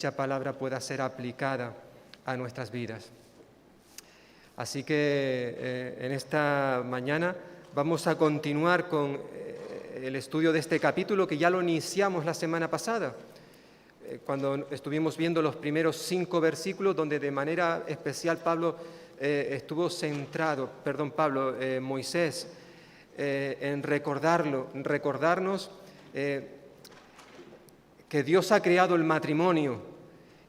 dicha palabra pueda ser aplicada a nuestras vidas. Así que en esta mañana vamos a continuar con el estudio de este capítulo que ya lo iniciamos la semana pasada, cuando estuvimos viendo los primeros 5 versículos donde de manera especial Moisés, en recordarnos que Dios ha creado el matrimonio,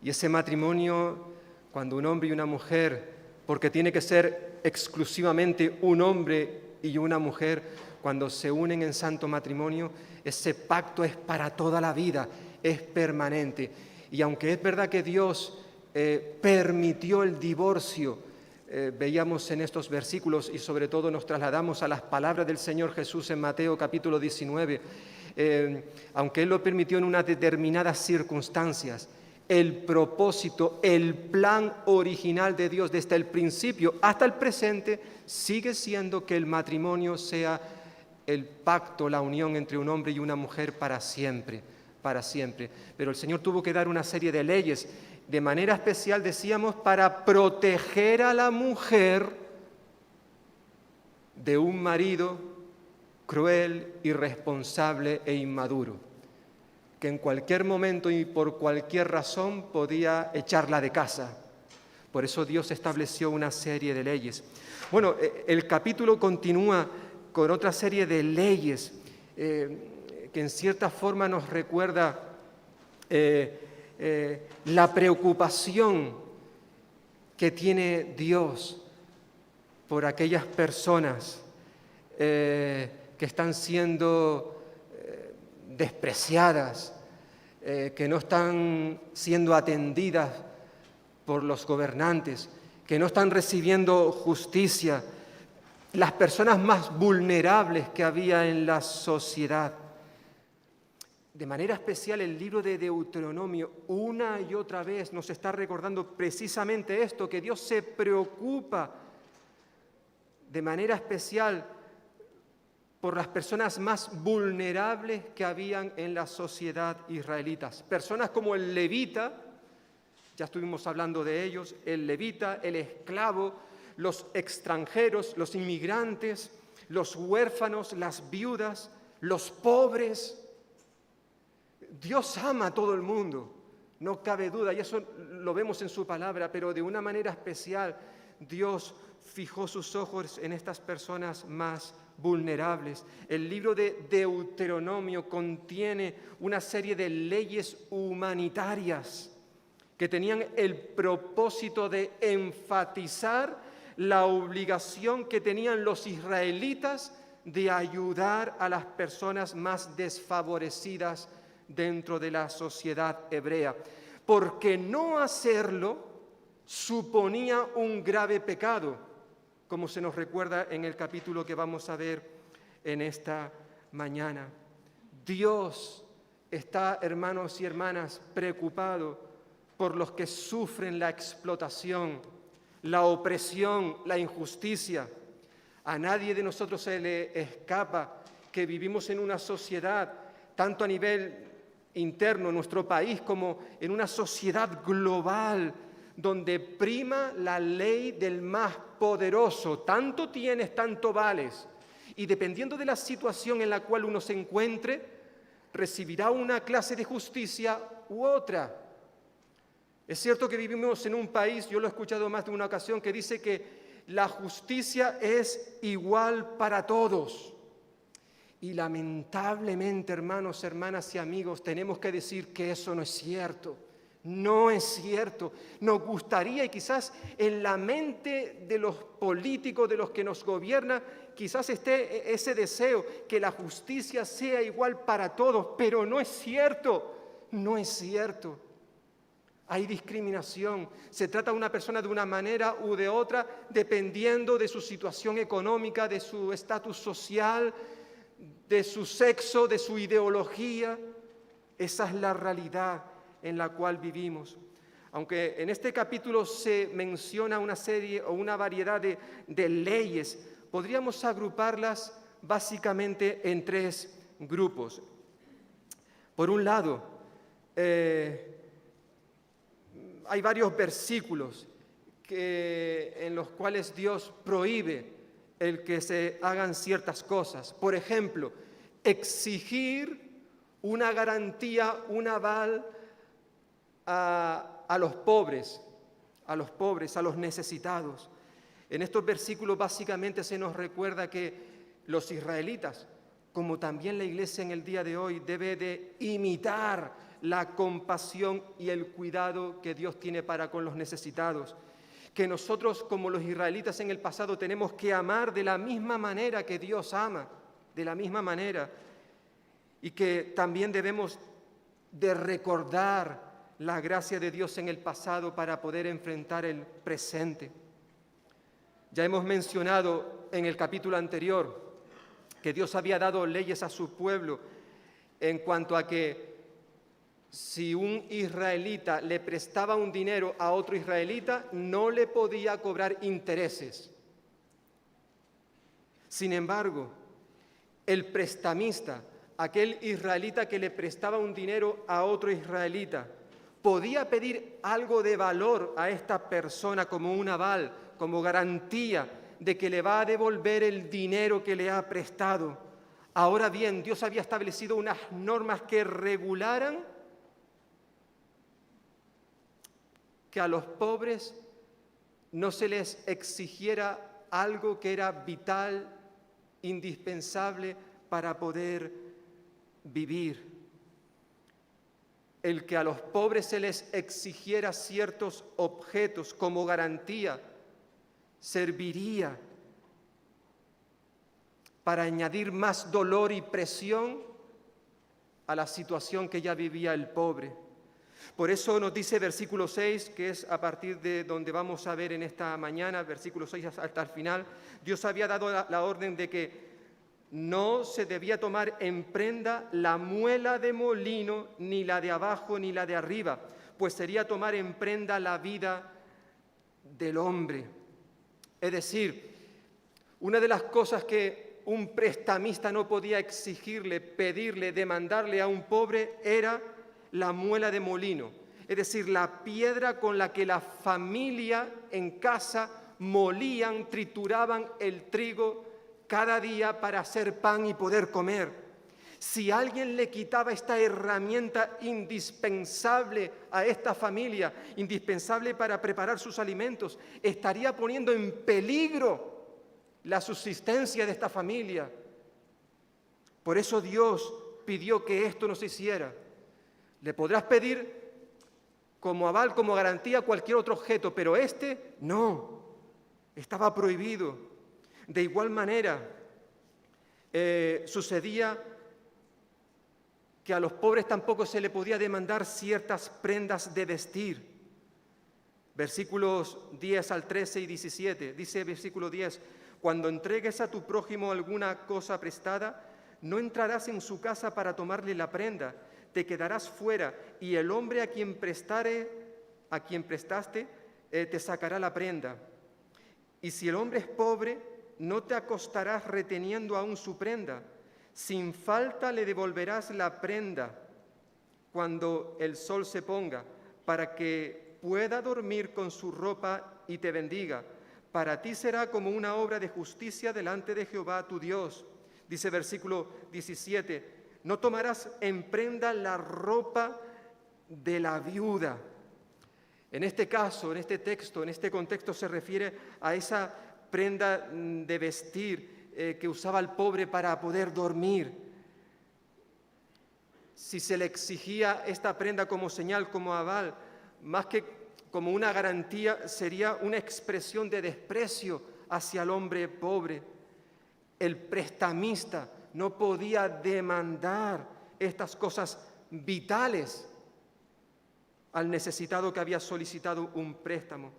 y ese matrimonio, cuando un hombre y una mujer, porque tiene que ser exclusivamente un hombre y una mujer, cuando se unen en santo matrimonio, ese pacto es para toda la vida, es permanente. Y aunque es verdad que Dios permitió el divorcio, veíamos en estos versículos, y sobre todo nos trasladamos a las palabras del Señor Jesús en Mateo capítulo 19, aunque Él lo permitió en unas determinadas circunstancias, el propósito, el plan original de Dios desde el principio hasta el presente sigue siendo que el matrimonio sea el pacto, la unión entre un hombre y una mujer para siempre, para siempre. Pero el Señor tuvo que dar una serie de leyes, de manera especial, decíamos, para proteger a la mujer de un marido cruel, irresponsable e inmaduro, que en cualquier momento y por cualquier razón podía echarla de casa. Por eso Dios estableció una serie de leyes. Bueno, el capítulo continúa con otra serie de leyes que en cierta forma nos recuerda la preocupación que tiene Dios por aquellas personas que están siendo despreciadas, que no están siendo atendidas por los gobernantes, que no están recibiendo justicia, las personas más vulnerables que había en la sociedad. De manera especial, el libro de Deuteronomio una y otra vez nos está recordando precisamente esto, que Dios se preocupa de manera especial por las personas más vulnerables que habían en la sociedad israelita. Personas como el levita, ya estuvimos hablando de ellos, el levita, el esclavo, los extranjeros, los inmigrantes, los huérfanos, las viudas, los pobres. Dios ama a todo el mundo, no cabe duda, y eso lo vemos en su palabra, pero de una manera especial Dios fijó sus ojos en estas personas más vulnerables. El libro de Deuteronomio contiene una serie de leyes humanitarias que tenían el propósito de enfatizar la obligación que tenían los israelitas de ayudar a las personas más desfavorecidas dentro de la sociedad hebrea, porque no hacerlo suponía un grave pecado, como se nos recuerda en el capítulo que vamos a ver en esta mañana. Dios está, hermanos y hermanas, preocupado por los que sufren la explotación, la opresión, la injusticia. A nadie de nosotros se le escapa que vivimos en una sociedad, tanto a nivel interno en nuestro país como en una sociedad global, donde prima la ley del más poderoso. Tanto tienes, tanto vales. Y dependiendo de la situación en la cual uno se encuentre, recibirá una clase de justicia u otra. Es cierto que vivimos en un país, yo lo he escuchado más de una ocasión, que dice que la justicia es igual para todos. Y lamentablemente, hermanos, hermanas y amigos, tenemos que decir que eso no es cierto. No es cierto. Nos gustaría, y quizás en la mente de los políticos, de los que nos gobiernan, quizás esté ese deseo, que la justicia sea igual para todos, pero no es cierto. No es cierto. Hay discriminación. Se trata de una persona de una manera u de otra, dependiendo de su situación económica, de su estatus social, de su sexo, de su ideología. Esa es la realidad en la cual vivimos. Aunque en este capítulo se menciona una serie o una variedad de leyes, podríamos agruparlas básicamente en 3 grupos. Por un lado, hay varios versículos en los cuales Dios prohíbe el que se hagan ciertas cosas. Por ejemplo, exigir una garantía, un aval a los pobres, a los necesitados. En estos versículos básicamente se nos recuerda que los israelitas, como también la iglesia en el día de hoy, debe de imitar la compasión y el cuidado que Dios tiene para con los necesitados. Que nosotros, como los israelitas en el pasado, tenemos que amar de la misma manera que Dios ama, de la misma manera. Y que también debemos de recordar la gracia de Dios en el pasado para poder enfrentar el presente. Ya hemos mencionado en el capítulo anterior que Dios había dado leyes a su pueblo en cuanto a que si un israelita le prestaba un dinero a otro israelita, no le podía cobrar intereses. Sin embargo, el prestamista, aquel israelita que le prestaba un dinero a otro israelita, podía pedir algo de valor a esta persona como un aval, como garantía de que le va a devolver el dinero que le ha prestado. Ahora bien, Dios había establecido unas normas que regularan que a los pobres no se les exigiera algo que era vital, indispensable para poder vivir. El que a los pobres se les exigiera ciertos objetos como garantía serviría para añadir más dolor y presión a la situación que ya vivía el pobre. Por eso nos dice versículo 6, que es a partir de donde vamos a ver en esta mañana, versículo 6 hasta el final, Dios había dado la orden de que no se debía tomar en prenda la muela de molino, ni la de abajo, ni la de arriba, pues sería tomar en prenda la vida del hombre. Es decir, una de las cosas que un prestamista no podía exigirle, pedirle, demandarle a un pobre era la muela de molino, es decir, la piedra con la que la familia en casa molían, trituraban el trigo cada día para hacer pan y poder comer. Si alguien le quitaba esta herramienta indispensable a esta familia, indispensable para preparar sus alimentos, estaría poniendo en peligro la subsistencia de esta familia. Por eso Dios pidió que esto no se hiciera. Le podrás pedir como aval, como garantía cualquier otro objeto, pero este no, estaba prohibido. De igual manera, sucedía que a los pobres tampoco se le podía demandar ciertas prendas de vestir. Versículos 10 al 13 y 17, dice versículo 10, cuando entregues a tu prójimo alguna cosa prestada, no entrarás en su casa para tomarle la prenda, te quedarás fuera, y el hombre a quien prestaste, te sacará la prenda. Y si el hombre es pobre, no te acostarás reteniendo aún su prenda. Sin falta le devolverás la prenda cuando el sol se ponga, para que pueda dormir con su ropa y te bendiga. Para ti será como una obra de justicia delante de Jehová tu Dios. Dice versículo 17, no tomarás en prenda la ropa de la viuda. En este caso, en este texto, en este contexto se refiere a esa prenda de vestir que usaba el pobre para poder dormir. Si se le exigía esta prenda como señal, como aval, más que como una garantía, sería una expresión de desprecio hacia el hombre pobre. El prestamista no podía demandar estas cosas vitales al necesitado que había solicitado un préstamo.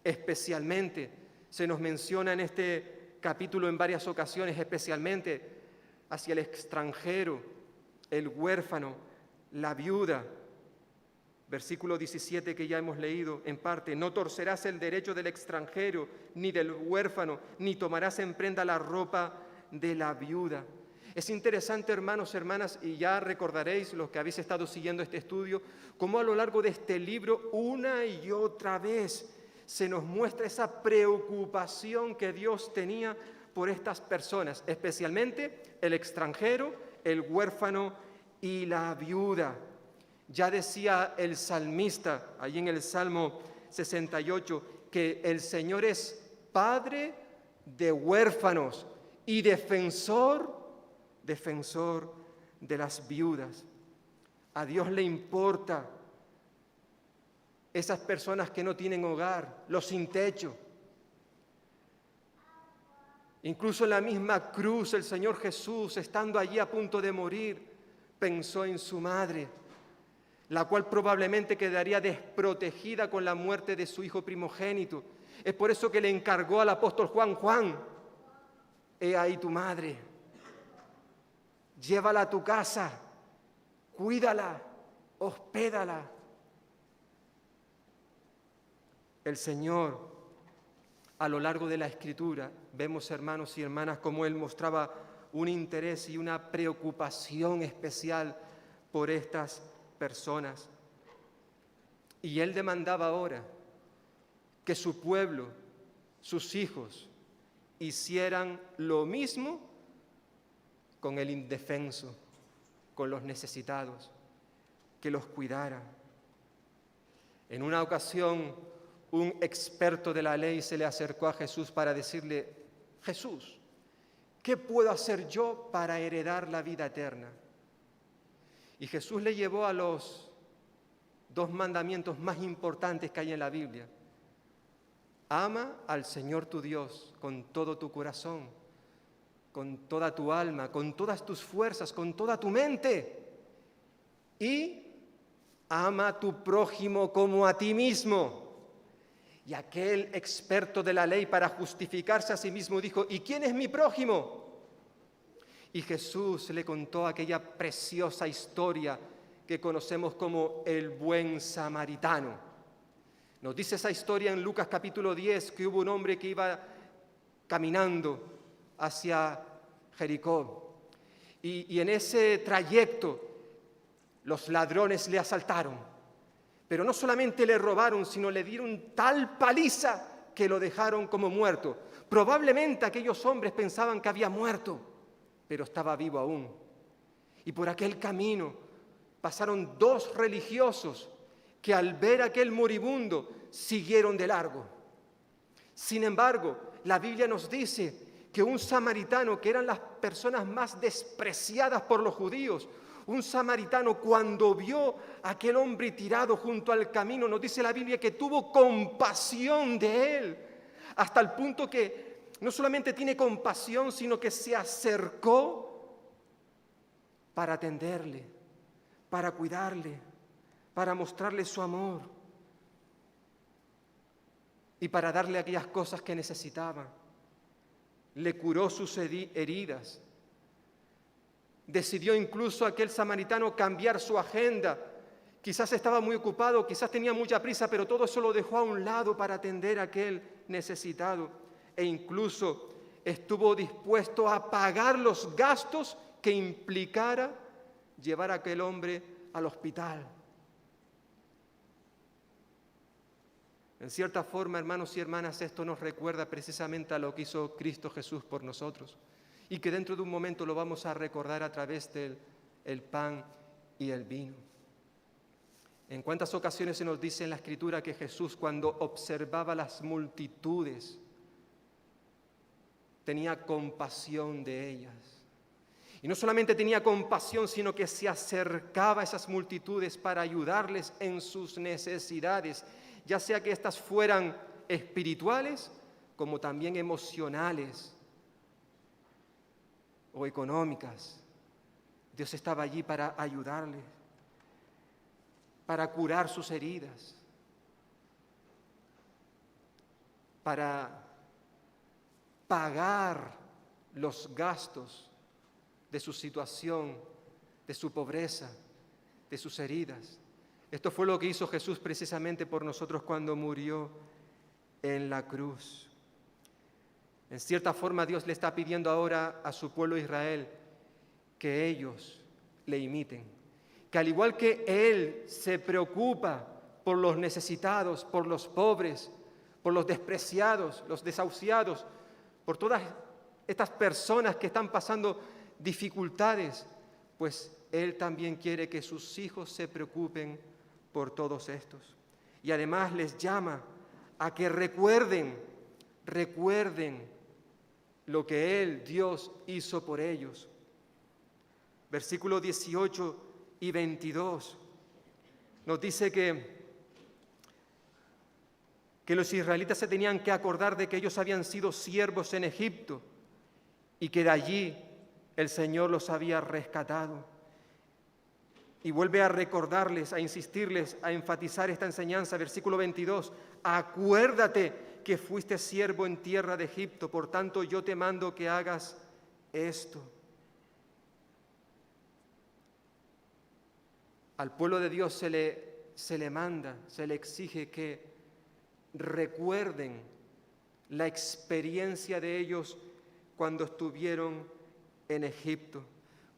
Especialmente, se nos menciona en este capítulo en varias ocasiones, especialmente hacia el extranjero, el huérfano, la viuda. Versículo 17 que ya hemos leído en parte, no torcerás el derecho del extranjero, ni del huérfano, ni tomarás en prenda la ropa de la viuda. Es interesante, hermanos, hermanas, y ya recordaréis, los que habéis estado siguiendo este estudio, cómo a lo largo de este libro, una y otra vez, se nos muestra esa preocupación que Dios tenía por estas personas, especialmente el extranjero, el huérfano y la viuda. Ya decía el salmista, allí en el Salmo 68, que el Señor es Padre de huérfanos y defensor de las viudas. A Dios le importa esas personas que no tienen hogar, los sin techo. Incluso en la misma cruz, el Señor Jesús, estando allí a punto de morir, pensó en su madre, la cual probablemente quedaría desprotegida con la muerte de su hijo primogénito. Es por eso que le encargó al apóstol Juan: Juan, he ahí tu madre, llévala a tu casa, cuídala, hospédala. El Señor, a lo largo de la Escritura, vemos, hermanos y hermanas, cómo Él mostraba un interés y una preocupación especial por estas personas. Y Él demandaba ahora que su pueblo, sus hijos, hicieran lo mismo con el indefenso, con los necesitados, que los cuidaran. En una ocasión, un experto de la ley se le acercó a Jesús para decirle: Jesús, ¿qué puedo hacer yo para heredar la vida eterna? Y Jesús le llevó a los 2 mandamientos más importantes que hay en la Biblia. Ama al Señor tu Dios con todo tu corazón, con toda tu alma, con todas tus fuerzas, con toda tu mente. Y ama a tu prójimo como a ti mismo. Y aquel experto de la ley, para justificarse a sí mismo, dijo: ¿y quién es mi prójimo? Y Jesús le contó aquella preciosa historia que conocemos como el buen samaritano. Nos dice esa historia en Lucas capítulo 10, que hubo un hombre que iba caminando hacia Jericó. Y en ese trayecto los ladrones le asaltaron. Pero no solamente le robaron, sino le dieron tal paliza que lo dejaron como muerto. Probablemente aquellos hombres pensaban que había muerto, pero estaba vivo aún. Y por aquel camino pasaron 2 religiosos que al ver aquel moribundo siguieron de largo. Sin embargo, la Biblia nos dice que un samaritano, que eran las personas más despreciadas por los judíos, un samaritano, cuando vio a aquel hombre tirado junto al camino, nos dice la Biblia que tuvo compasión de él, hasta el punto que no solamente tiene compasión, sino que se acercó para atenderle, para cuidarle, para mostrarle su amor y para darle aquellas cosas que necesitaba. Le curó sus heridas. Decidió incluso aquel samaritano cambiar su agenda. Quizás estaba muy ocupado, quizás tenía mucha prisa, pero todo eso lo dejó a un lado para atender a aquel necesitado. E incluso estuvo dispuesto a pagar los gastos que implicara llevar a aquel hombre al hospital. En cierta forma, hermanos y hermanas, esto nos recuerda precisamente a lo que hizo Cristo Jesús por nosotros, y que dentro de un momento lo vamos a recordar a través del pan y el vino. En cuántas ocasiones se nos dice en la Escritura que Jesús, cuando observaba las multitudes, tenía compasión de ellas. Y no solamente tenía compasión, sino que se acercaba a esas multitudes para ayudarles en sus necesidades, ya sea que éstas fueran espirituales como también emocionales o económicas. Dios estaba allí para ayudarles, para curar sus heridas, para pagar los gastos de su situación, de su pobreza, de sus heridas. Esto fue lo que hizo Jesús precisamente por nosotros cuando murió en la cruz. En cierta forma, Dios le está pidiendo ahora a su pueblo Israel que ellos le imiten, que al igual que Él se preocupa por los necesitados, por los pobres, por los despreciados, los desahuciados, por todas estas personas que están pasando dificultades, pues Él también quiere que sus hijos se preocupen por todos estos. Y además les llama a que recuerden lo que Él, Dios, hizo por ellos. Versículos 18 y 22 nos dice que los israelitas se tenían que acordar de que ellos habían sido siervos en Egipto y que de allí el Señor los había rescatado. Y vuelve a recordarles, a insistirles, a enfatizar esta enseñanza, versículo 22, acuérdate que fuiste siervo en tierra de Egipto, por tanto yo te mando que hagas esto. Al pueblo de Dios se le manda, se le exige que recuerden la experiencia de ellos cuando estuvieron en Egipto,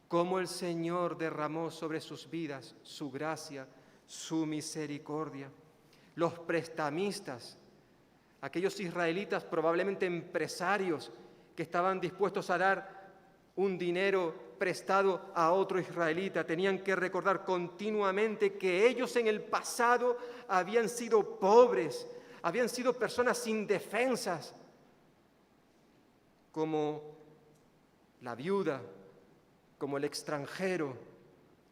cómo el Señor derramó sobre sus vidas su gracia, su misericordia. Los prestamistas, aquellos israelitas probablemente empresarios que estaban dispuestos a dar un dinero prestado a otro israelita, tenían que recordar continuamente que ellos en el pasado habían sido pobres, habían sido personas indefensas, como la viuda, como el extranjero,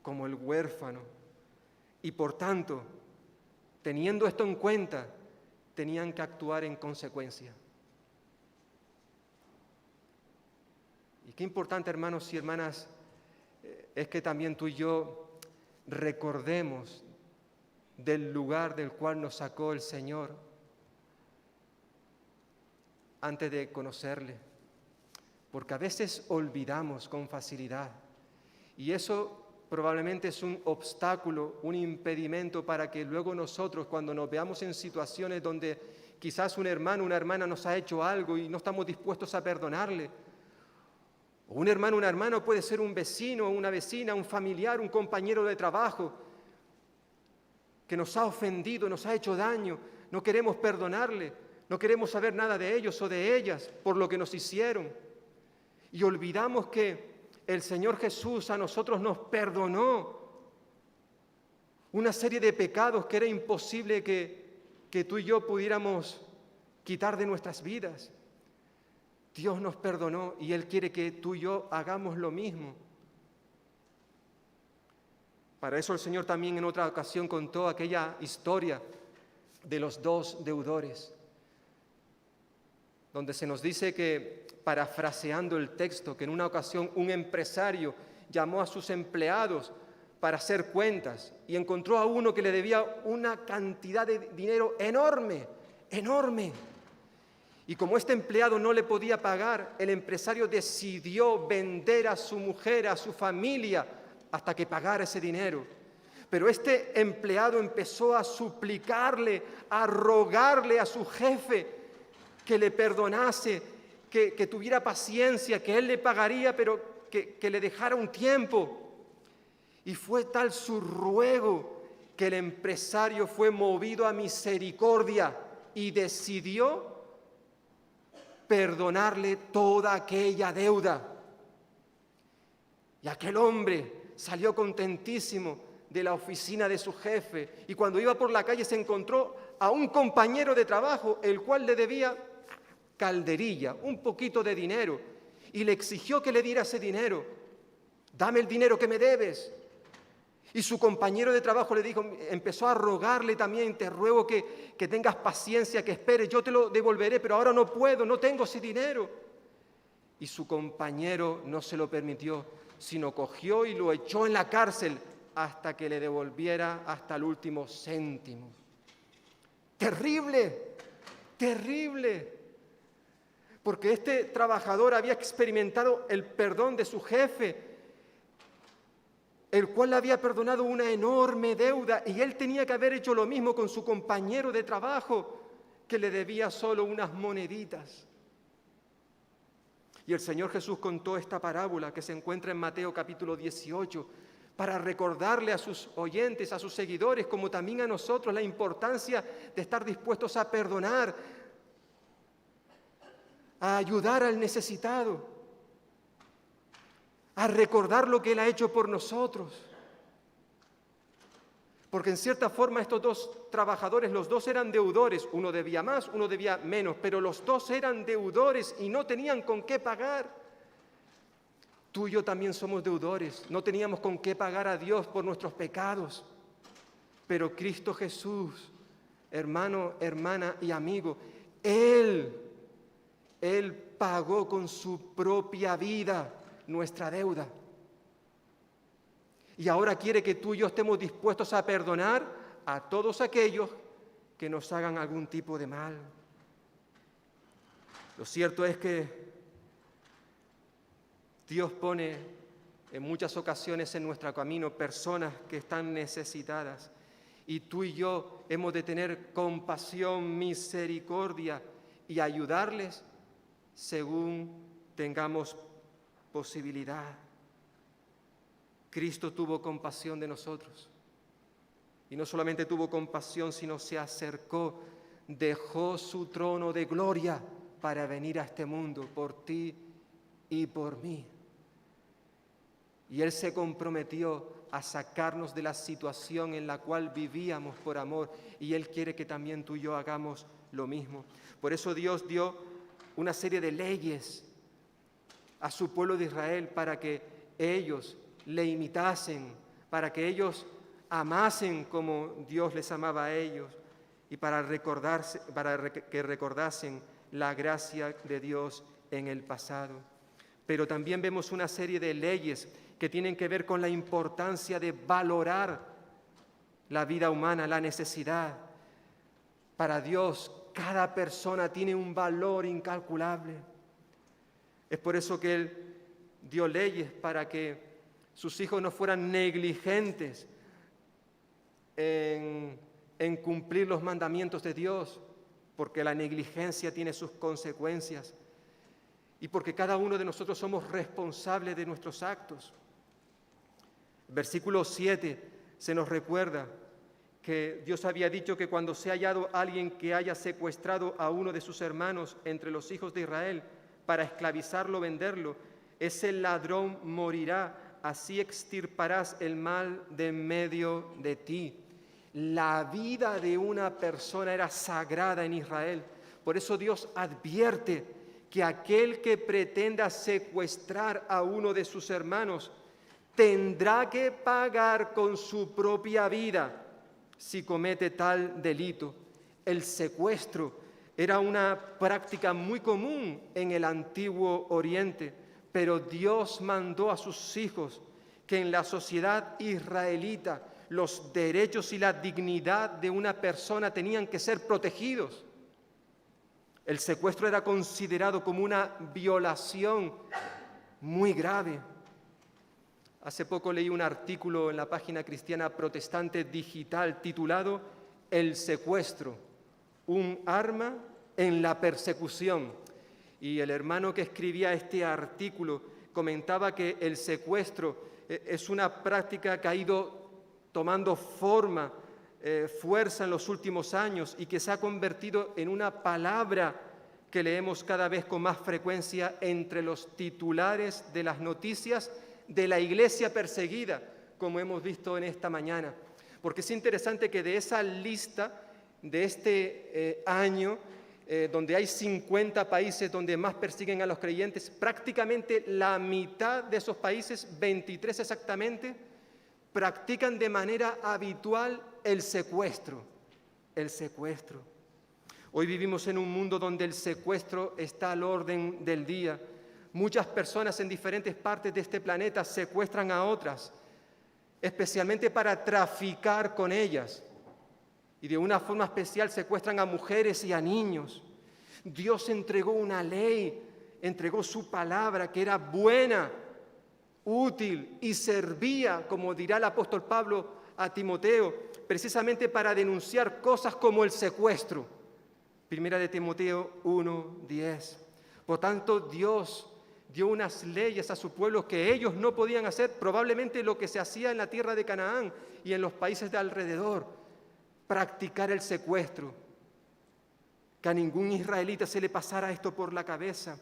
como el huérfano. Y por tanto, teniendo esto en cuenta, tenían que actuar en consecuencia. Y qué importante, hermanos y hermanas, es que también tú y yo recordemos del lugar del cual nos sacó el Señor antes de conocerle, porque a veces olvidamos con facilidad y eso probablemente es un obstáculo, un impedimento para que luego nosotros, cuando nos veamos en situaciones donde quizás un hermano, una hermana nos ha hecho algo y no estamos dispuestos a perdonarle, o un hermano, una hermana puede ser un vecino, una vecina, un familiar, un compañero de trabajo que nos ha ofendido, nos ha hecho daño, no queremos perdonarle, no queremos saber nada de ellos o de ellas por lo que nos hicieron. Y olvidamos que el Señor Jesús a nosotros nos perdonó una serie de pecados que era imposible que tú y yo pudiéramos quitar de nuestras vidas. Dios nos perdonó y Él quiere que tú y yo hagamos lo mismo. Para eso el Señor también en otra ocasión contó aquella historia de los dos deudores, donde se nos dice que, parafraseando el texto, que en una ocasión un empresario llamó a sus empleados para hacer cuentas y encontró a uno que le debía una cantidad de dinero enorme, enorme. Y como este empleado no le podía pagar, el empresario decidió vender a su mujer, a su familia, hasta que pagara ese dinero. Pero este empleado empezó a suplicarle, a rogarle a su jefe que le perdonase, que tuviera paciencia, que él le pagaría, pero que le dejara un tiempo. Y fue tal su ruego que el empresario fue movido a misericordia y decidió perdonarle toda aquella deuda. Y aquel hombre salió contentísimo de la oficina de su jefe y cuando iba por la calle se encontró a un compañero de trabajo, el cual le debía calderilla, un poquito de dinero, y le exigió que le diera ese dinero. Dame el dinero que me debes. Y su compañero de trabajo le dijo, empezó a rogarle también, te ruego que tengas paciencia, que esperes, yo te lo devolveré, pero ahora no puedo, no tengo ese dinero. Y su compañero no se lo permitió, sino cogió y lo echó en la cárcel hasta que le devolviera hasta el último céntimo. Terrible, terrible. Porque este trabajador había experimentado el perdón de su jefe, el cual le había perdonado una enorme deuda, y él tenía que haber hecho lo mismo con su compañero de trabajo, que le debía solo unas moneditas. Y el Señor Jesús contó esta parábola que se encuentra en Mateo capítulo 18 para recordarle a sus oyentes, a sus seguidores, como también a nosotros, la importancia de estar dispuestos a perdonar, a ayudar al necesitado, a recordar lo que Él ha hecho por nosotros. Porque en cierta forma estos dos trabajadores, los dos eran deudores, uno debía más, uno debía menos, pero los dos eran deudores y no tenían con qué pagar. Tú y yo también somos deudores, no teníamos con qué pagar a Dios por nuestros pecados, pero Cristo Jesús, hermano, hermana y amigo, Él pagó con su propia vida nuestra deuda. Y ahora quiere que tú y yo estemos dispuestos a perdonar a todos aquellos que nos hagan algún tipo de mal. Lo cierto es que Dios pone en muchas ocasiones en nuestro camino personas que están necesitadas y tú y yo hemos de tener compasión, misericordia y ayudarles según tengamos posibilidad. Cristo tuvo compasión de nosotros. Y no solamente tuvo compasión, sino se acercó, dejó su trono de gloria para venir a este mundo por ti y por mí. Y Él se comprometió a sacarnos de la situación en la cual vivíamos por amor. Y Él quiere que también tú y yo hagamos lo mismo. Por eso Dios dio una serie de leyes a su pueblo de Israel para que ellos le imitasen, para que ellos amasen como Dios les amaba a ellos y para que recordasen la gracia de Dios en el pasado. Pero también vemos una serie de leyes que tienen que ver con la importancia de valorar la vida humana, la necesidad. Para Dios, cada persona tiene un valor incalculable. Es por eso que Él dio leyes para que sus hijos no fueran negligentes en cumplir los mandamientos de Dios, porque la negligencia tiene sus consecuencias y porque cada uno de nosotros somos responsables de nuestros actos. Versículo 7 se nos recuerda que Dios había dicho que cuando sea hallado alguien que haya secuestrado a uno de sus hermanos entre los hijos de Israel para esclavizarlo o venderlo, ese ladrón morirá. Así extirparás el mal de en medio de ti. La vida de una persona era sagrada en Israel. Por eso Dios advierte que aquel que pretenda secuestrar a uno de sus hermanos tendrá que pagar con su propia vida si comete tal delito. El secuestro era una práctica muy común en el Antiguo Oriente. Pero Dios mandó a sus hijos que en la sociedad israelita los derechos y la dignidad de una persona tenían que ser protegidos. El secuestro era considerado como una violación muy grave. Hace poco leí un artículo en la página cristiana protestante digital titulado El secuestro, un arma en la persecución. Y el hermano que escribía este artículo comentaba que el secuestro es una práctica que ha ido tomando forma, fuerza en los últimos años y que se ha convertido en una palabra que leemos cada vez con más frecuencia entre los titulares de las noticias de la iglesia perseguida, como hemos visto en esta mañana. Porque es interesante que de esa lista de este año, donde hay 50 países donde más persiguen a los creyentes, prácticamente la mitad de esos países, 23 exactamente, practican de manera habitual el secuestro. El secuestro. Hoy vivimos en un mundo donde el secuestro está al orden del día. Muchas personas en diferentes partes de este planeta secuestran a otras, especialmente para traficar con ellas. Y de una forma especial secuestran a mujeres y a niños. Dios entregó una ley, entregó su palabra que era buena, útil y servía, como dirá el apóstol Pablo a Timoteo, precisamente para denunciar cosas como el secuestro. Primera de Timoteo 1:10. Por tanto, Dios dio unas leyes a su pueblo que ellos no podían hacer, probablemente lo que se hacía en la tierra de Canaán y en los países de alrededor, practicar el secuestro. Que a ningún israelita se le pasara esto por la cabeza.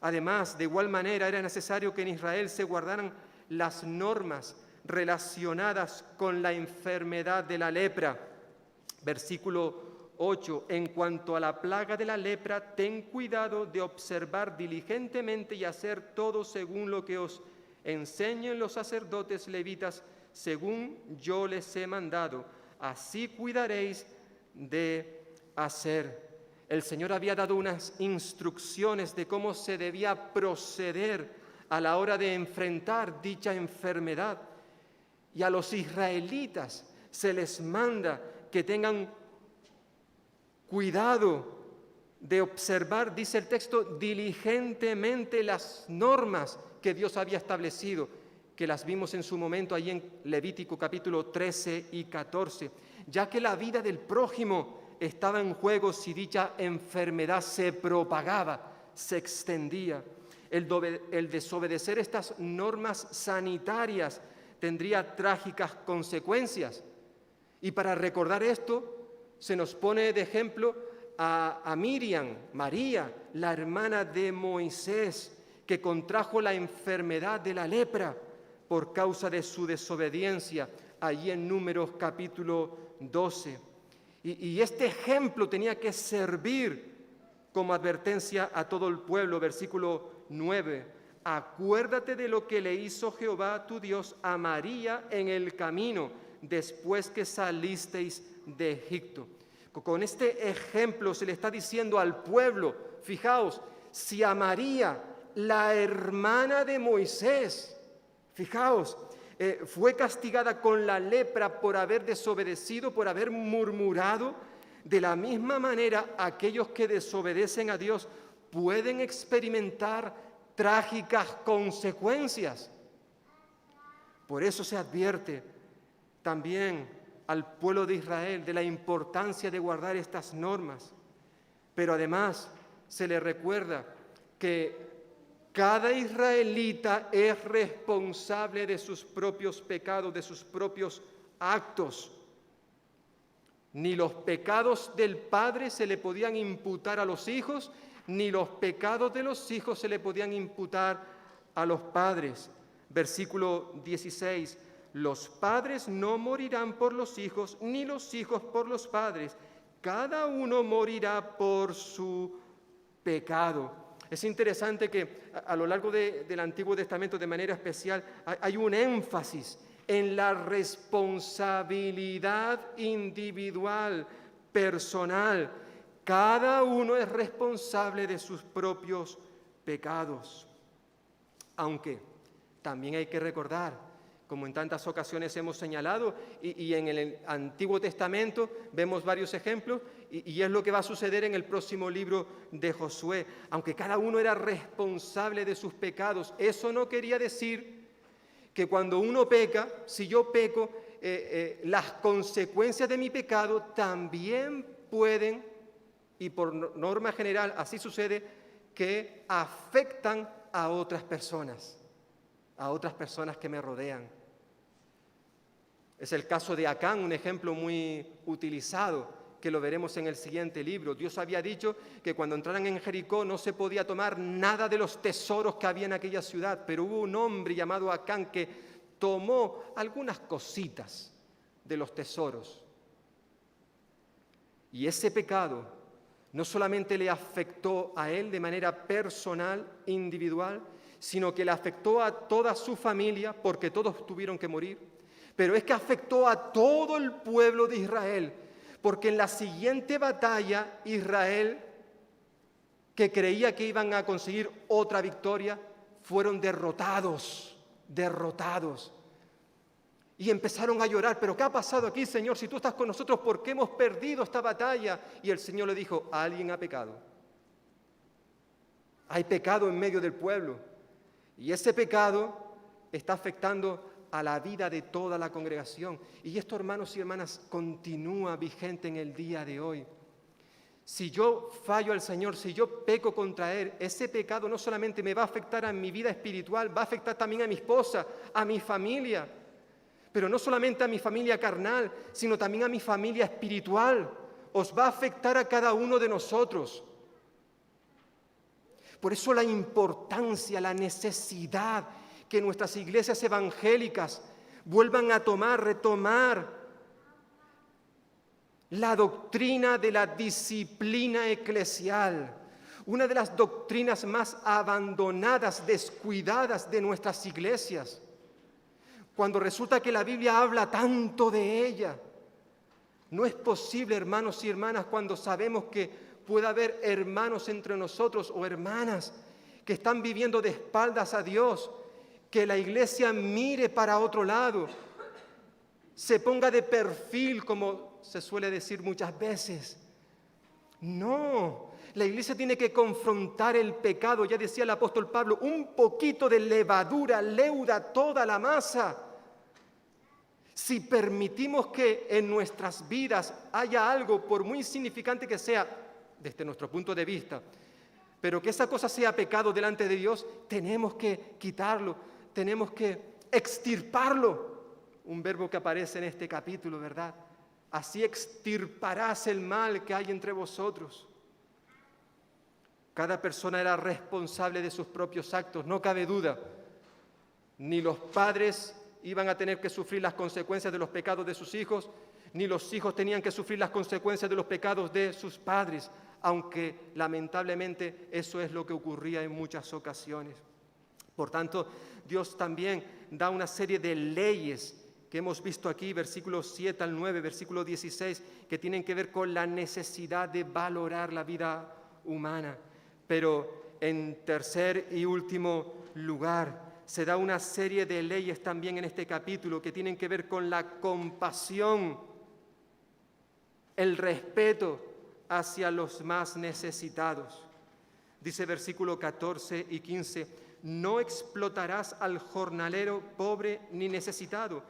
Además, de igual manera, era necesario que en Israel se guardaran las normas relacionadas con la enfermedad de la lepra. Versículo 8. En cuanto a la plaga de la lepra, ten cuidado de observar diligentemente y hacer todo según lo que os enseñen los sacerdotes levitas, según yo les he mandado. Así cuidaréis de hacer. El Señor había dado unas instrucciones de cómo se debía proceder a la hora de enfrentar dicha enfermedad. Y a los israelitas se les manda que tengan cuidado de observar, dice el texto, diligentemente las normas que Dios había establecido, que las vimos en su momento ahí en Levítico capítulo 13 y 14, ya que la vida del prójimo estaba en juego si dicha enfermedad se propagaba, se extendía. El desobedecer estas normas sanitarias tendría trágicas consecuencias. Y para recordar esto, se nos pone de ejemplo a Miriam, María, la hermana de Moisés, que contrajo la enfermedad de la lepra por causa de su desobediencia, allí en Números capítulo 12. Y este ejemplo tenía que servir como advertencia a todo el pueblo. Versículo 9. Acuérdate de lo que le hizo Jehová tu Dios a María en el camino después que salisteis de Egipto. Con este ejemplo se le está diciendo al pueblo, fijaos, si a María, la hermana de Moisés, fijaos, fue castigada con la lepra por haber desobedecido, por haber murmurado, de la misma manera aquellos que desobedecen a Dios pueden experimentar trágicas consecuencias. Por eso se advierte también al pueblo de Israel de la importancia de guardar estas normas, pero además se le recuerda que cada israelita es responsable de sus propios pecados, de sus propios actos. Ni los pecados del padre se le podían imputar a los hijos, ni los pecados de los hijos se le podían imputar a los padres. Versículo 16. Los padres no morirán por los hijos, ni los hijos por los padres. Cada uno morirá por su pecado. Es interesante que a lo largo del Antiguo Testamento, de manera especial, hay un énfasis en la responsabilidad individual, personal. Cada uno es responsable de sus propios pecados. Aunque también hay que recordar, como en tantas ocasiones hemos señalado, y en el Antiguo Testamento vemos varios ejemplos, y es lo que va a suceder en el próximo libro de Josué. Aunque cada uno era responsable de sus pecados, eso no quería decir que cuando uno peca, si yo peco, las consecuencias de mi pecado también pueden, y por norma general así sucede, que afectan a otras personas que me rodean. Es el caso de Acán, un ejemplo muy utilizado, que lo veremos en el siguiente libro. Dios había dicho que cuando entraran en Jericó no se podía tomar nada de los tesoros que había en aquella ciudad, pero hubo un hombre llamado Acán que tomó algunas cositas de los tesoros. Y ese pecado no solamente le afectó a él de manera personal, individual, sino que le afectó a toda su familia, porque todos tuvieron que morir. Pero es que afectó a todo el pueblo de Israel, porque en la siguiente batalla Israel, que creía que iban a conseguir otra victoria, fueron derrotados. Y empezaron a llorar, pero ¿qué ha pasado aquí, Señor? Si tú estás con nosotros, ¿por qué hemos perdido esta batalla? Y el Señor le dijo, alguien ha pecado. Hay pecado en medio del pueblo. Y ese pecado está afectando a la vida de toda la congregación. Y esto, hermanos y hermanas, continúa vigente en el día de hoy. Si yo fallo al Señor, si yo peco contra Él, ese pecado no solamente me va a afectar a mi vida espiritual, va a afectar también a mi esposa, a mi familia, pero no solamente a mi familia carnal, sino también a mi familia espiritual. Os va a afectar a cada uno de nosotros. Por eso la importancia, la necesidad que nuestras iglesias evangélicas vuelvan a retomar la doctrina de la disciplina eclesial, una de las doctrinas más abandonadas, descuidadas de nuestras iglesias. Cuando resulta que la Biblia habla tanto de ella, no es posible, hermanos y hermanas, cuando sabemos que puede haber hermanos entre nosotros o hermanas que están viviendo de espaldas a Dios, que la iglesia mire para otro lado, se ponga de perfil, como se suele decir muchas veces. No, la iglesia tiene que confrontar el pecado. Ya decía el apóstol Pablo, un poquito de levadura leuda toda la masa. Si permitimos que en nuestras vidas haya algo, por muy insignificante que sea, desde nuestro punto de vista, pero que esa cosa sea pecado delante de Dios, tenemos que quitarlo, tenemos que extirparlo. Un verbo que aparece en este capítulo, ¿verdad? Así extirparás el mal que hay entre vosotros. Cada persona era responsable de sus propios actos, no cabe duda. Ni los padres iban a tener que sufrir las consecuencias de los pecados de sus hijos, ni los hijos tenían que sufrir las consecuencias de los pecados de sus padres, aunque lamentablemente eso es lo que ocurría en muchas ocasiones. Por tanto, Dios también da una serie de leyes que hemos visto aquí, versículos 7 al 9, versículo 16, que tienen que ver con la necesidad de valorar la vida humana. Pero en tercer y último lugar, se da una serie de leyes también en este capítulo que tienen que ver con la compasión, el respeto hacia los más necesitados. Dice versículo 14 y 15, no explotarás al jornalero pobre ni necesitado,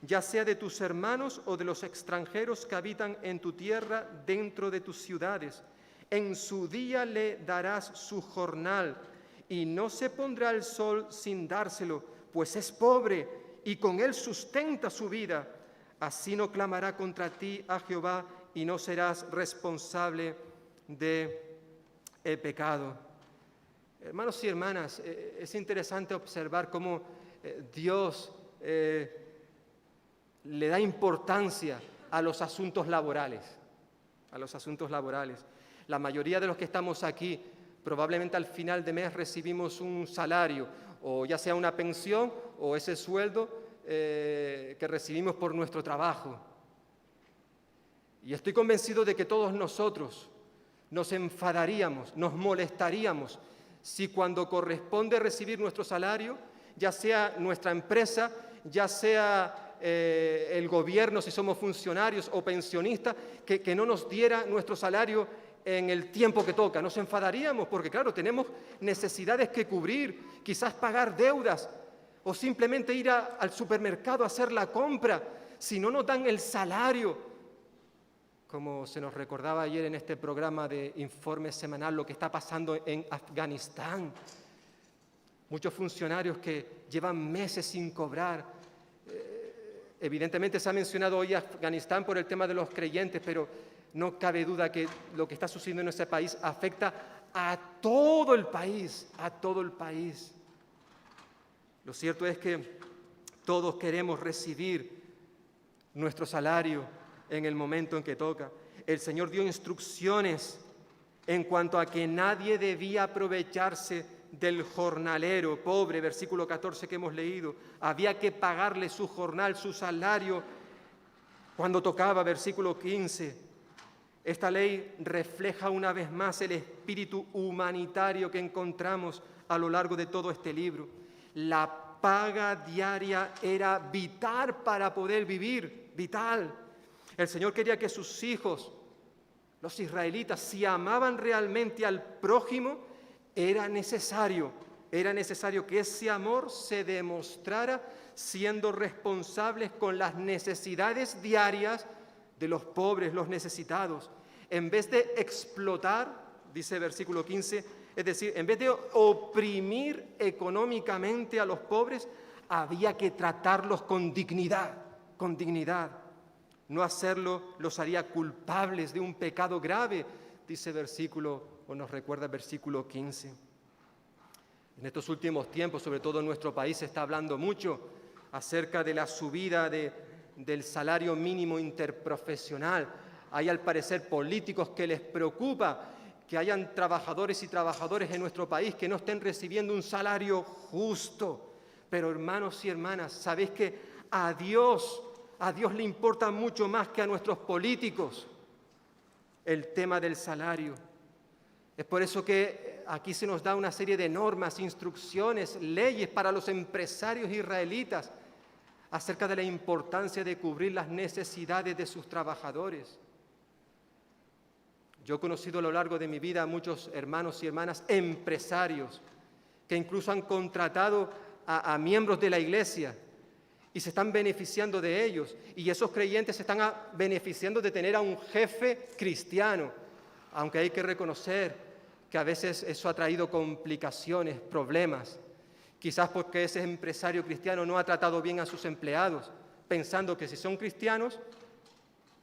ya sea de tus hermanos o de los extranjeros que habitan en tu tierra dentro de tus ciudades. En su día le darás su jornal, y no se pondrá el sol sin dárselo, pues es pobre, y con él sustenta su vida. Así no clamará contra ti a Jehová, y no serás responsable de el pecado. Hermanos y hermanas, es interesante observar cómo Dios le da importancia a los asuntos laborales, La mayoría de los que estamos aquí, probablemente al final de mes recibimos un salario, o ya sea una pensión o ese sueldo que recibimos por nuestro trabajo. Y estoy convencido de que todos nosotros nos enfadaríamos, nos molestaríamos si cuando corresponde recibir nuestro salario, ya sea nuestra empresa, ya sea el gobierno, si somos funcionarios o pensionistas, que no nos diera nuestro salario en el tiempo que toca. Nos enfadaríamos porque, claro, tenemos necesidades que cubrir, quizás pagar deudas o simplemente ir al supermercado a hacer la compra. Si no nos dan el salario, como se nos recordaba ayer en este programa de informe semanal, lo que está pasando en Afganistán. Muchos funcionarios que llevan meses sin cobrar. Evidentemente se ha mencionado hoy Afganistán por el tema de los creyentes, pero no cabe duda que lo que está sucediendo en ese país afecta a todo el país, Lo cierto es que todos queremos recibir nuestro salario en el momento en que toca. El Señor dio instrucciones en cuanto a que nadie debía aprovecharse del jornalero pobre, versículo 14 que hemos leído. Había que pagarle su jornal, su salario, cuando tocaba, versículo 15. Esta ley refleja una vez más el espíritu humanitario que encontramos a lo largo de todo este libro. La paga diaria era vital para poder vivir, vital. El Señor quería que sus hijos, los israelitas, si amaban realmente al prójimo, era necesario que ese amor se demostrara siendo responsables con las necesidades diarias de los pobres, los necesitados. En vez de explotar, dice versículo 15, es decir, en vez de oprimir económicamente a los pobres, había que tratarlos con dignidad, con dignidad. No hacerlo los haría culpables de un pecado grave, dice versículo, o nos recuerda el versículo 15. En estos últimos tiempos, sobre todo en nuestro país, se está hablando mucho acerca de la subida del salario mínimo interprofesional. Hay al parecer políticos que les preocupa que hayan trabajadores y trabajadoras en nuestro país que no estén recibiendo un salario justo. Pero hermanos y hermanas, ¿sabéis que a Dios le importa mucho más que a nuestros políticos el tema del salario? Es por eso que aquí se nos da una serie de normas, instrucciones, leyes para los empresarios israelitas acerca de la importancia de cubrir las necesidades de sus trabajadores. Yo he conocido a lo largo de mi vida a muchos hermanos y hermanas empresarios que incluso han contratado a miembros de la iglesia y se están beneficiando de ellos. Y esos creyentes se están beneficiando de tener a un jefe cristiano, aunque hay que reconocer que a veces eso ha traído complicaciones, problemas. Quizás porque ese empresario cristiano no ha tratado bien a sus empleados, pensando que si son cristianos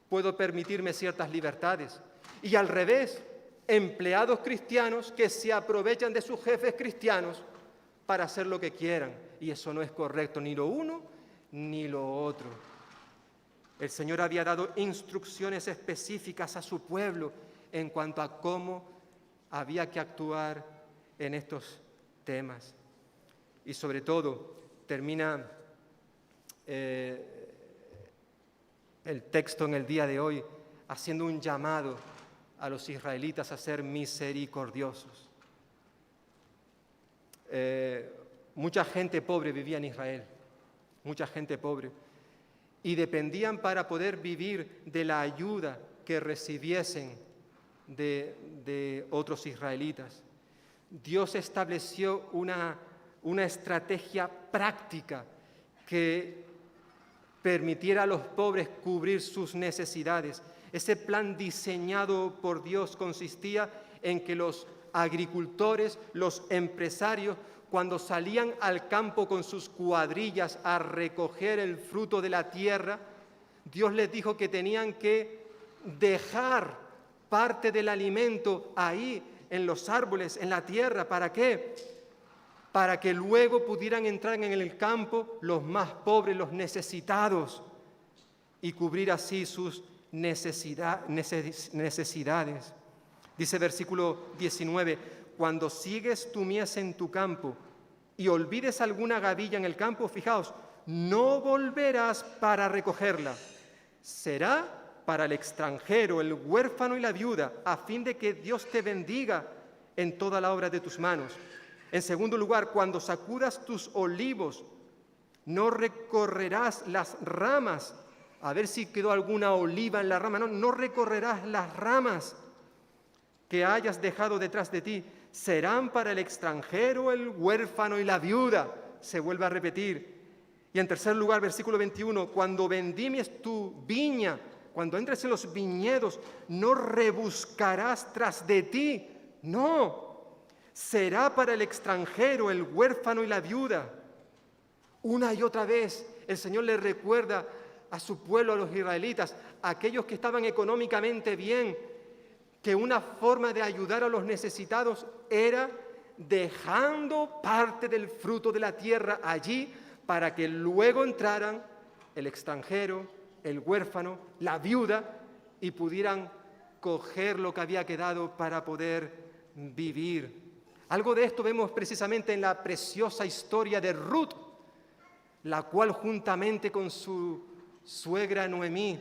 puedo permitirme ciertas libertades. Y al revés, empleados cristianos que se aprovechan de sus jefes cristianos para hacer lo que quieran. Y eso no es correcto, ni lo uno ni lo otro. El Señor había dado instrucciones específicas a su pueblo en cuanto a cómo había que actuar en estos temas. Y sobre todo, termina el texto en el día de hoy haciendo un llamado a los israelitas a ser misericordiosos. Mucha gente pobre vivía en Israel, mucha gente pobre, y dependían para poder vivir de la ayuda que recibiesen de otros israelitas. Dios estableció una estrategia práctica que permitiera a los pobres cubrir sus necesidades. Ese plan diseñado por Dios consistía en que los agricultores, los empresarios, cuando salían al campo con sus cuadrillas a recoger el fruto de la tierra, Dios les dijo que tenían que dejar parte del alimento ahí en los árboles, en la tierra. ¿Para qué? Para que luego pudieran entrar en el campo los más pobres, los necesitados, y cubrir así sus necesidades. Dice versículo 19, cuando sigues tu mies en tu campo y olvides alguna gavilla en el campo, fijaos, no volverás para recogerla. Será para el extranjero, el huérfano y la viuda, a fin de que Dios te bendiga en toda la obra de tus manos. En segundo lugar, cuando sacudas tus olivos, no recorrerás las ramas, a ver si quedó alguna oliva en la rama, no recorrerás las ramas que hayas dejado detrás de ti, serán para el extranjero, el huérfano y la viuda, se vuelve a repetir. Y en tercer lugar, versículo 21, cuando vendimies tu viña, cuando entres en los viñedos, no rebuscarás tras de ti, no, será para el extranjero, el huérfano y la viuda. Una y otra vez el Señor le recuerda a su pueblo, a los israelitas, a aquellos que estaban económicamente bien, que una forma de ayudar a los necesitados era dejando parte del fruto de la tierra allí para que luego entraran el extranjero, el huérfano, la viuda y pudieran coger lo que había quedado para poder vivir. Algo de esto vemos precisamente en la preciosa historia de Ruth, la cual juntamente con su suegra Noemí,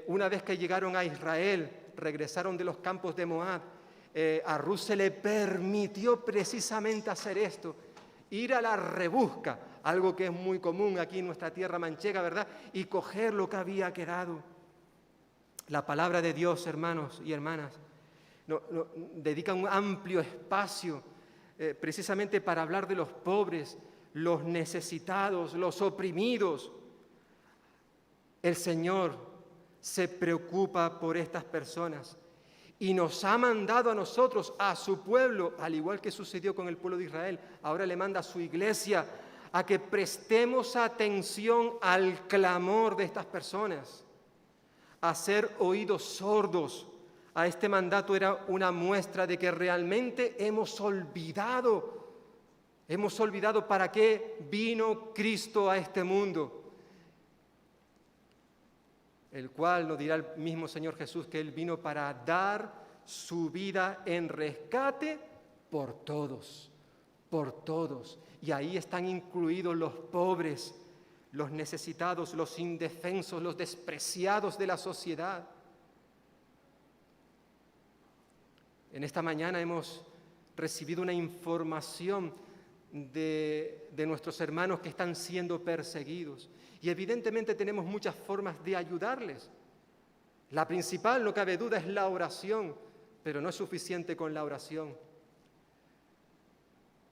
una vez que llegaron a Israel, regresaron de los campos de Moab, a Ruth se le permitió precisamente hacer esto, ir a la rebusca, algo que es muy común aquí en nuestra tierra manchega, ¿verdad? Y coger lo que había quedado. La palabra de Dios, hermanos y hermanas, dedica un amplio espacio precisamente para hablar de los pobres, los necesitados, los oprimidos. El Señor se preocupa por estas personas y nos ha mandado a nosotros, a su pueblo, al igual que sucedió con el pueblo de Israel. Ahora le manda a su iglesia a que prestemos atención al clamor de estas personas. Hacer oídos sordos a este mandato era una muestra de que realmente hemos olvidado para qué vino Cristo a este mundo, el cual nos dirá el mismo Señor Jesús que Él vino para dar su vida en rescate por todos. Y ahí están incluidos los pobres, los necesitados, los indefensos, los despreciados de la sociedad. En esta mañana hemos recibido una información de nuestros hermanos que están siendo perseguidos. Y evidentemente tenemos muchas formas de ayudarles. La principal, no cabe duda, es la oración, pero no es suficiente con la oración,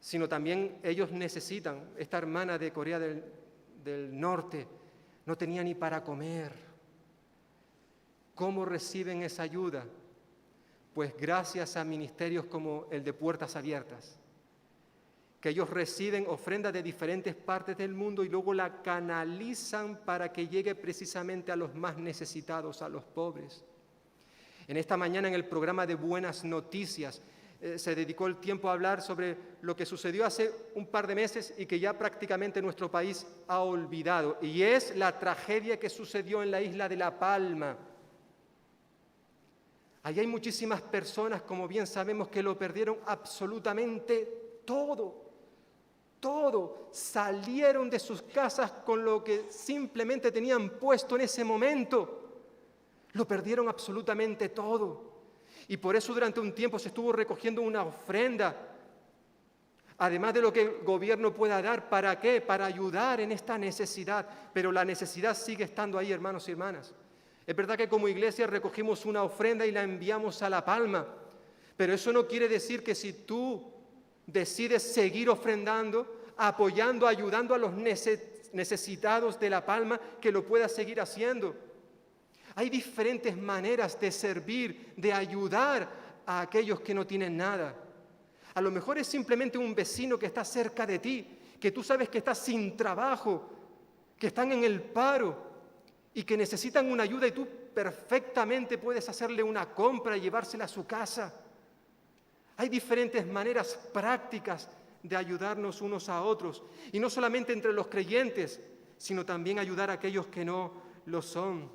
sino también ellos necesitan. Esta hermana de Corea del Norte no tenía ni para comer. ¿Cómo reciben esa ayuda? Pues gracias a ministerios como el de Puertas Abiertas, que ellos reciben ofrendas de diferentes partes del mundo y luego la canalizan para que llegue precisamente a los más necesitados, a los pobres. En esta mañana en el programa de Buenas Noticias se dedicó el tiempo a hablar sobre lo que sucedió hace un par de meses y que ya prácticamente nuestro país ha olvidado, y es la tragedia que sucedió en la isla de La Palma. Allí hay muchísimas personas, como bien sabemos, que lo perdieron absolutamente todo. Salieron de sus casas con lo que simplemente tenían puesto en ese momento. Lo perdieron absolutamente todo. Y por eso durante un tiempo se estuvo recogiendo una ofrenda, además de lo que el gobierno pueda dar. ¿Para qué? Para ayudar en esta necesidad. Pero la necesidad sigue estando ahí, hermanos y hermanas. Es verdad que como iglesia recogimos una ofrenda y la enviamos a La Palma, pero eso no quiere decir que si tú decides seguir ofrendando, apoyando, ayudando a los necesitados de La Palma, que lo puedas seguir haciendo. Hay diferentes maneras de servir, de ayudar a aquellos que no tienen nada. A lo mejor es simplemente un vecino que está cerca de ti, que tú sabes que está sin trabajo, que están en el paro y que necesitan una ayuda y tú perfectamente puedes hacerle una compra y llevársela a su casa. Hay diferentes maneras prácticas de ayudarnos unos a otros, y no solamente entre los creyentes, sino también ayudar a aquellos que no lo son.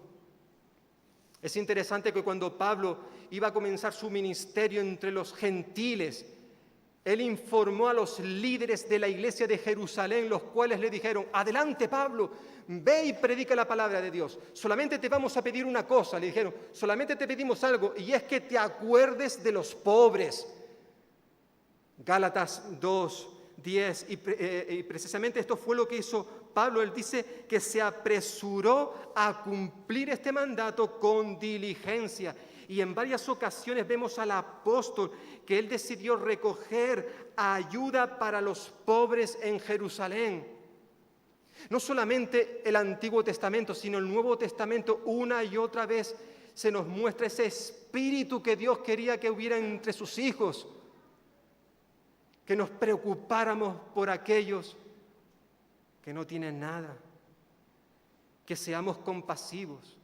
Es interesante que cuando Pablo iba a comenzar su ministerio entre los gentiles, él informó a los líderes de la iglesia de Jerusalén, los cuales le dijeron: adelante, Pablo, ve y predica la palabra de Dios. Solamente te vamos a pedir una cosa, le dijeron, solamente te pedimos algo, y es que te acuerdes de los pobres. Gálatas 2:10, y precisamente esto fue lo que hizo Pablo. Él dice que se apresuró a cumplir este mandato con diligencia. Y en varias ocasiones vemos al apóstol que él decidió recoger ayuda para los pobres en Jerusalén. No solamente el Antiguo Testamento, sino el Nuevo Testamento, una y otra vez se nos muestra ese espíritu que Dios quería que hubiera entre sus hijos, que nos preocupáramos por aquellos que no tienen nada, que seamos compasivos,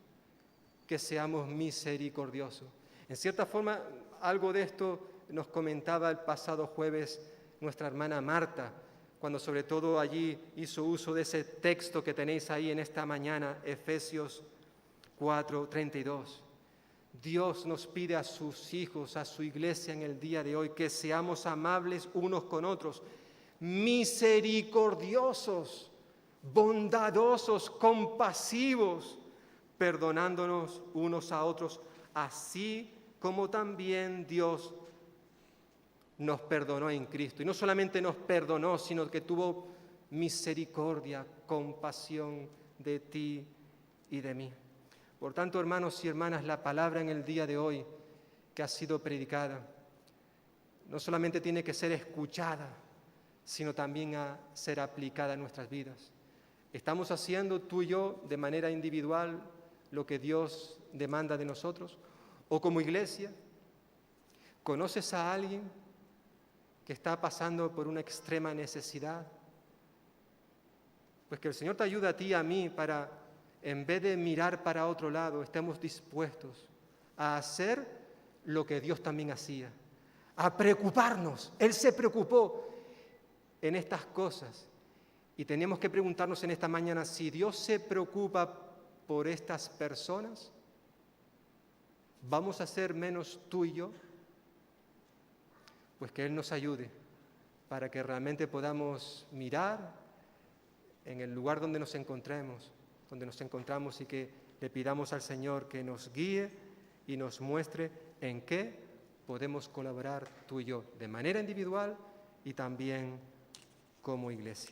que seamos misericordiosos. En cierta forma, algo de esto nos comentaba el pasado jueves nuestra hermana Marta, cuando sobre todo allí hizo uso de ese texto que tenéis ahí en esta mañana, Efesios 4:32. Dios nos pide a sus hijos, a su iglesia en el día de hoy, que seamos amables unos con otros, misericordiosos, bondadosos, compasivos, perdonándonos unos a otros, así como también Dios nos perdonó en Cristo. Y no solamente nos perdonó, sino que tuvo misericordia, compasión de ti y de mí. Por tanto, hermanos y hermanas, la palabra en el día de hoy que ha sido predicada no solamente tiene que ser escuchada, sino también a ser aplicada en nuestras vidas. Estamos haciendo tú y yo de manera individual lo que Dios demanda de nosotros? ¿O como iglesia, conoces a alguien que está pasando por una extrema necesidad? Pues que el Señor te ayude a ti y a mí para, en vez de mirar para otro lado, estemos dispuestos a hacer lo que Dios también hacía, a preocuparnos. Él se preocupó en estas cosas. Y tenemos que preguntarnos en esta mañana, si Dios se preocupa por estas personas, ¿vamos a ser menos tú y yo? Pues que Él nos ayude para que realmente podamos mirar en el lugar donde nos encontramos y que le pidamos al Señor que nos guíe y nos muestre en qué podemos colaborar tú y yo, de manera individual y también como iglesia.